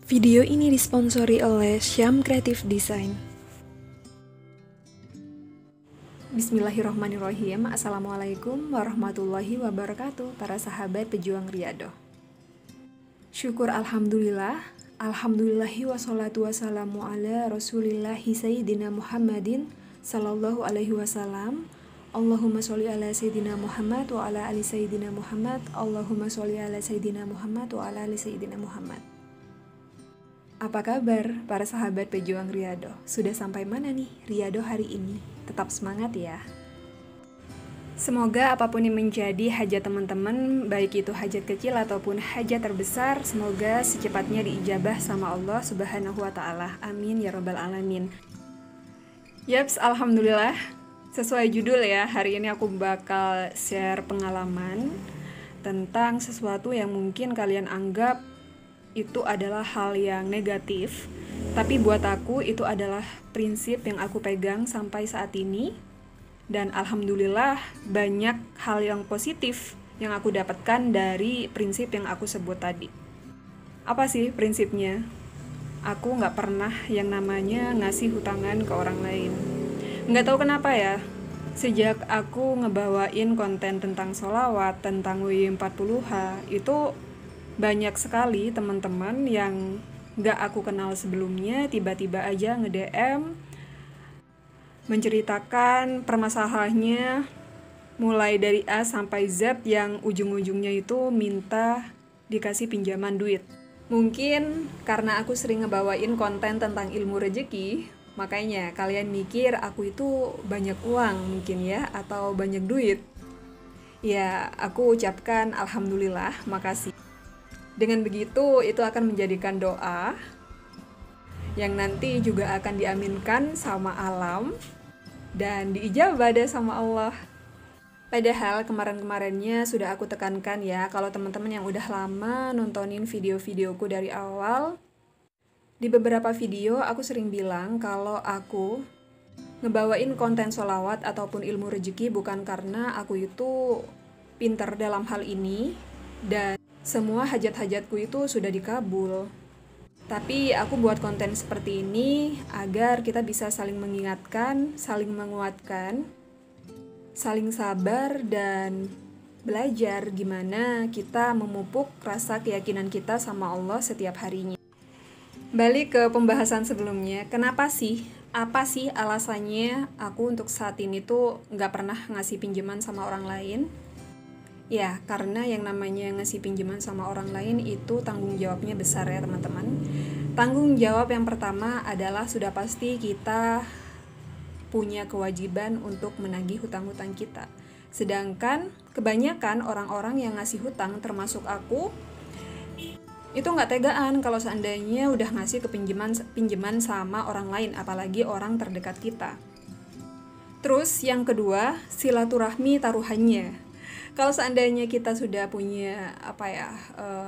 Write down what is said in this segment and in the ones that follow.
Video ini disponsori oleh Syam Creative Design. Bismillahirrahmanirrahim. Assalamualaikum warahmatullahi wabarakatuh, para sahabat pejuang Riyadhah. Syukur alhamdulillah, alhamdulillahi wassalatu wassalamu ala rasulillahi sayyidina Muhammadin sallallahu alaihi wasallam. Allahumma sholli ala sayyidina Muhammad wa ala ali sayyidina Muhammad. Allahumma sholli ala sayyidina Muhammad wa ala ali sayyidina Muhammad. Apa kabar para sahabat pejuang Riyadhah? Sudah sampai mana nih Riyadhah hari ini? Tetap semangat ya. Semoga apapun yang menjadi hajat teman-teman, baik itu hajat kecil ataupun hajat terbesar, semoga secepatnya diijabah sama Allah Subhanahu wa Ta'ala. Amin ya Rabbal Alamin. Yaps, alhamdulillah. Sesuai judul ya, hari ini aku bakal share pengalaman tentang sesuatu yang mungkin kalian anggap itu adalah hal yang negatif, tapi buat aku itu adalah prinsip yang aku pegang sampai saat ini, dan alhamdulillah banyak hal yang positif yang aku dapatkan dari prinsip yang aku sebut tadi. Apa sih prinsipnya? Aku nggak pernah yang namanya ngasih hutangan ke orang lain. Nggak tahu kenapa ya, sejak aku ngebawain konten tentang sholawat, tentang W40H, itu banyak sekali teman-teman yang gak aku kenal sebelumnya tiba-tiba aja nge-DM menceritakan permasalahannya mulai dari A sampai Z yang ujung-ujungnya itu minta dikasih pinjaman duit. Mungkin karena aku sering ngebawain konten tentang ilmu rezeki, makanya kalian mikir aku itu banyak uang mungkin ya, atau banyak duit. Ya, aku ucapkan alhamdulillah, makasih. Dengan begitu, itu akan menjadikan doa yang nanti juga akan diaminkan sama alam dan diijabah deh sama Allah. Padahal kemarin-kemarinnya sudah aku tekankan ya, kalau teman-teman yang udah lama nontonin video-videoku dari awal, di beberapa video aku sering bilang kalau aku ngebawain konten sholawat ataupun ilmu rezeki bukan karena aku itu pinter dalam hal ini dan semua hajat-hajatku itu sudah dikabul. Tapi aku buat konten seperti ini agar kita bisa saling mengingatkan, saling menguatkan, saling sabar, dan belajar gimana kita memupuk rasa keyakinan kita sama Allah setiap harinya. Balik ke pembahasan sebelumnya, kenapa sih? Apa sih alasannya aku untuk saat ini tuh gak pernah ngasih pinjaman sama orang lain? Ya, karena yang namanya ngasih pinjaman sama orang lain itu tanggung jawabnya besar ya teman-teman. Tanggung jawab yang pertama adalah sudah pasti kita punya kewajiban untuk menagih hutang-hutang kita. Sedangkan kebanyakan orang-orang yang ngasih hutang termasuk aku, itu nggak tegaan kalau seandainya udah ngasih ke pinjaman sama orang lain, apalagi orang terdekat kita. Terus yang kedua, silaturahmi taruhannya. Kalau seandainya kita sudah punya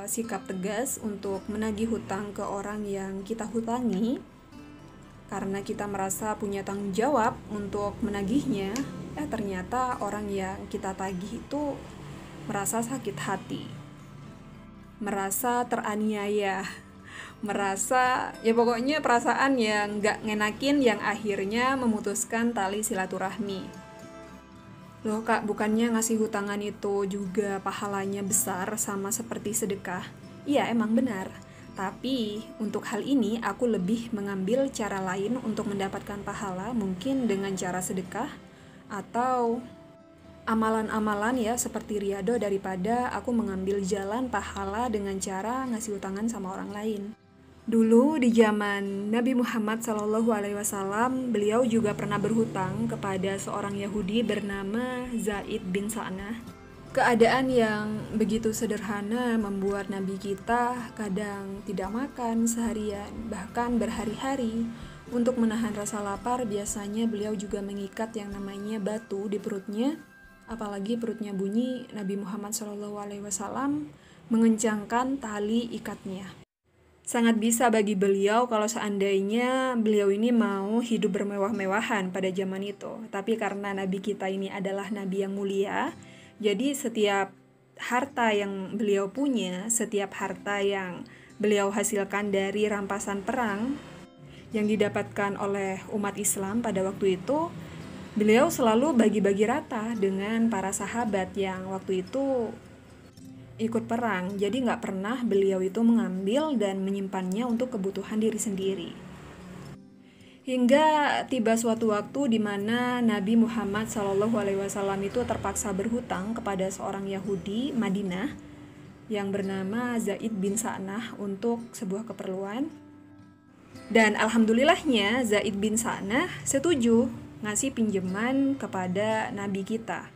sikap tegas untuk menagih hutang ke orang yang kita hutangi, karena kita merasa punya tanggung jawab untuk menagihnya, ternyata orang yang kita tagih itu merasa sakit hati, merasa teraniaya, merasa pokoknya perasaan yang gak ngenakin yang akhirnya memutuskan tali silaturahmi. Loh kak, bukannya ngasih hutangan itu juga pahalanya besar sama seperti sedekah? Iya, emang benar. Tapi untuk hal ini aku lebih mengambil cara lain untuk mendapatkan pahala, mungkin dengan cara sedekah atau amalan-amalan ya seperti Riyadhah, daripada aku mengambil jalan pahala dengan cara ngasih hutangan sama orang lain. Dulu di zaman Nabi Muhammad SAW, beliau juga pernah berhutang kepada seorang Yahudi bernama Zaid bin Sa'nah. Keadaan yang begitu sederhana membuat Nabi kita kadang tidak makan seharian, bahkan berhari-hari. Untuk menahan rasa lapar, biasanya beliau juga mengikat yang namanya batu di perutnya. Apalagi perutnya bunyi, Nabi Muhammad SAW mengencangkan tali ikatnya. Sangat bisa bagi beliau kalau seandainya beliau ini mau hidup bermewah-mewahan pada zaman itu. Tapi karena Nabi kita ini adalah Nabi yang mulia, jadi setiap harta yang beliau punya, setiap harta yang beliau hasilkan dari rampasan perang yang didapatkan oleh umat Islam pada waktu itu, beliau selalu bagi-bagi rata dengan para sahabat yang waktu itu ikut perang. Jadi nggak pernah beliau itu mengambil dan menyimpannya untuk kebutuhan diri sendiri. Hingga tiba suatu waktu di mana Nabi Muhammad SAW itu terpaksa berhutang kepada seorang Yahudi Madinah yang bernama Zaid bin Sa'nah untuk sebuah keperluan. Dan alhamdulillahnya Zaid bin Sa'nah setuju ngasih pinjaman kepada Nabi kita.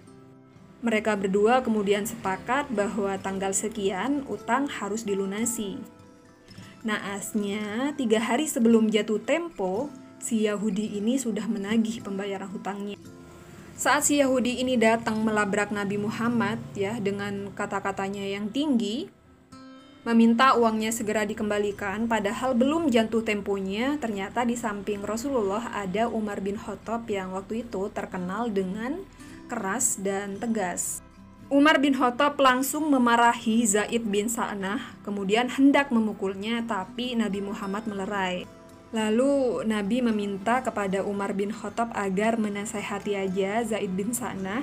Mereka berdua kemudian sepakat bahwa tanggal sekian utang harus dilunasi. Naasnya 3 hari sebelum jatuh tempo, si Yahudi ini sudah menagih pembayaran hutangnya. Saat si Yahudi ini datang melabrak Nabi Muhammad ya dengan kata-katanya yang tinggi, meminta uangnya segera dikembalikan, padahal belum jatuh temponya. Ternyata di samping Rasulullah ada Umar bin Khattab yang waktu itu terkenal dengan keras dan tegas. Umar bin Khattab langsung memarahi Zaid bin Sa'nah, kemudian hendak memukulnya, tapi Nabi Muhammad melerai. Lalu Nabi meminta kepada Umar bin Khattab agar menasehati aja Zaid bin Sa'nah.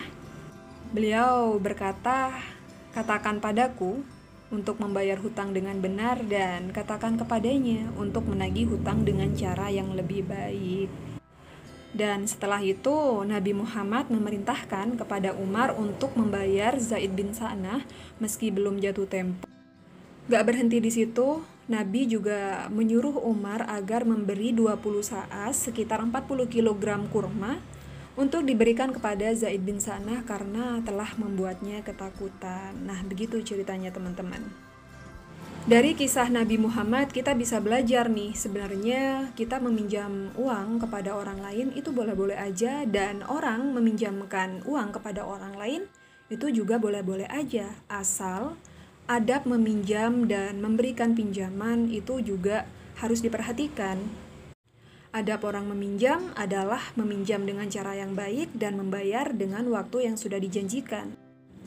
Beliau berkata, "Katakan padaku untuk membayar hutang dengan benar dan katakan kepadanya untuk menagih hutang dengan cara yang lebih baik." Dan setelah itu Nabi Muhammad memerintahkan kepada Umar untuk membayar Zaid bin Sa'nah meski belum jatuh tempo. Gak berhenti di situ, Nabi juga menyuruh Umar agar memberi 20 saas sekitar 40 kg kurma untuk diberikan kepada Zaid bin Sa'nah karena telah membuatnya ketakutan. Nah, begitu ceritanya teman-teman. Dari kisah Nabi Muhammad kita bisa belajar nih, sebenarnya kita meminjam uang kepada orang lain itu boleh-boleh aja, dan orang meminjamkan uang kepada orang lain itu juga boleh-boleh aja, asal adab meminjam dan memberikan pinjaman itu juga harus diperhatikan. Adab orang meminjam adalah meminjam dengan cara yang baik dan membayar dengan waktu yang sudah dijanjikan.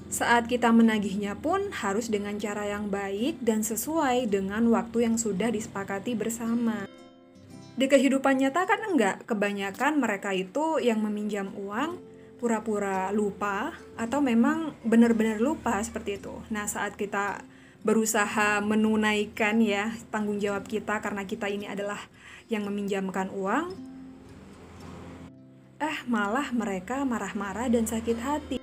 Saat kita menagihnya pun harus dengan cara yang baik dan sesuai dengan waktu yang sudah disepakati bersama. Di kehidupan nyata kan enggak, kebanyakan mereka itu yang meminjam uang pura-pura lupa atau memang benar-benar lupa seperti itu. Nah, saat kita berusaha menunaikan ya tanggung jawab kita karena kita ini adalah yang meminjamkan uang, malah mereka marah-marah dan sakit hati.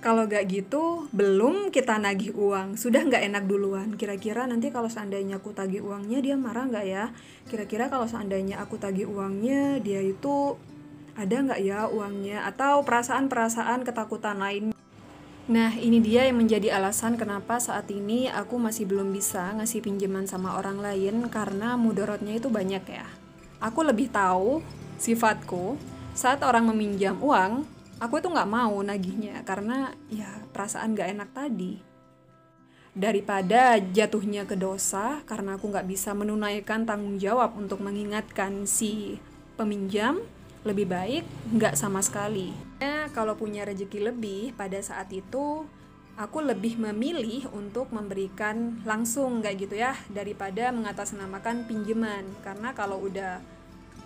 Kalau gak gitu, belum kita nagih uang, sudah gak enak duluan. Kira-kira nanti kalau seandainya aku tagih uangnya, dia marah gak ya? Kira-kira kalau seandainya aku tagih uangnya, dia itu ada gak ya uangnya? Atau perasaan-perasaan ketakutan lain. Nah, ini dia yang menjadi alasan kenapa saat ini aku masih belum bisa ngasih pinjaman sama orang lain, karena mudorotnya itu banyak ya. Aku lebih tahu sifatku, saat orang meminjam uang, aku itu nggak mau nagihnya karena ya perasaan nggak enak tadi. Daripada jatuhnya ke dosa karena aku nggak bisa menunaikan tanggung jawab untuk mengingatkan si peminjam, lebih baik nggak sama sekali. Kalau punya rezeki lebih pada saat itu, aku lebih memilih untuk memberikan langsung kayak gitu ya, daripada mengatasnamakan pinjaman. Karena kalau udah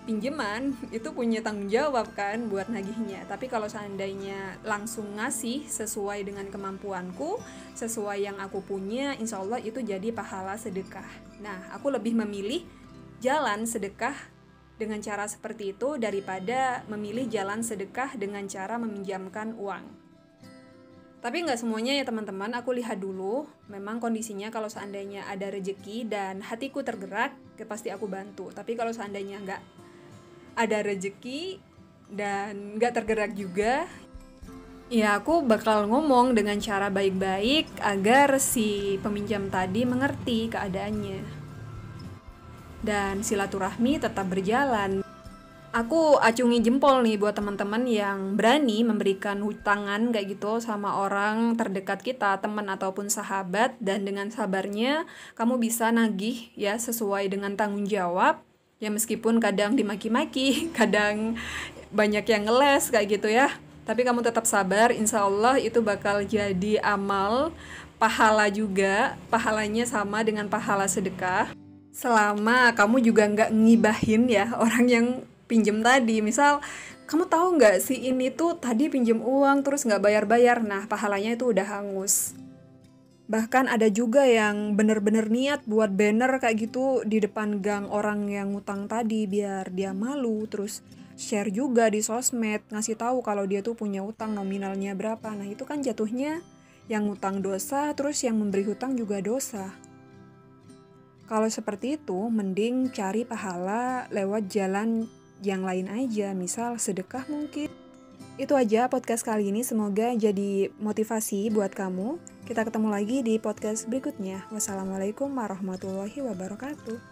pinjaman itu punya tanggung jawab kan buat nagihnya. Tapi kalau seandainya langsung ngasih sesuai dengan kemampuanku, sesuai yang aku punya, insya Allah itu jadi pahala sedekah. Nah, aku lebih memilih jalan sedekah dengan cara seperti itu daripada memilih jalan sedekah dengan cara meminjamkan uang. Tapi nggak semuanya ya teman-teman, aku lihat dulu memang kondisinya. Kalau seandainya ada rezeki dan hatiku tergerak, ya pasti aku bantu. Tapi kalau seandainya nggak ada rezeki dan nggak tergerak juga, ya aku bakal ngomong dengan cara baik-baik agar si peminjam tadi mengerti keadaannya. Dan silaturahmi tetap berjalan. Aku acungi jempol nih buat teman-teman yang berani memberikan hutangan kayak gitu sama orang terdekat kita, teman ataupun sahabat, dan dengan sabarnya kamu bisa nagih ya sesuai dengan tanggung jawab. Ya meskipun kadang dimaki-maki, kadang banyak yang ngeles kayak gitu ya. Tapi kamu tetap sabar, insya Allah itu bakal jadi amal pahala juga, pahalanya sama dengan pahala sedekah. Selama kamu juga nggak ngibahin ya orang yang pinjem tadi. Misal, kamu tahu nggak si ini tuh tadi pinjem uang terus nggak bayar-bayar, nah pahalanya itu udah hangus. Bahkan ada juga yang bener-bener niat buat banner kayak gitu di depan gang orang yang ngutang tadi biar dia malu, terus share juga di sosmed, ngasih tahu kalau dia tuh punya utang nominalnya berapa. Nah itu kan jatuhnya yang ngutang dosa, terus yang memberi hutang juga dosa. Kalau seperti itu, mending cari pahala lewat jalan yang lain aja, misal sedekah mungkin. Itu aja podcast kali ini, semoga jadi motivasi buat kamu. Kita ketemu lagi di podcast berikutnya. Wassalamualaikum warahmatullahi wabarakatuh.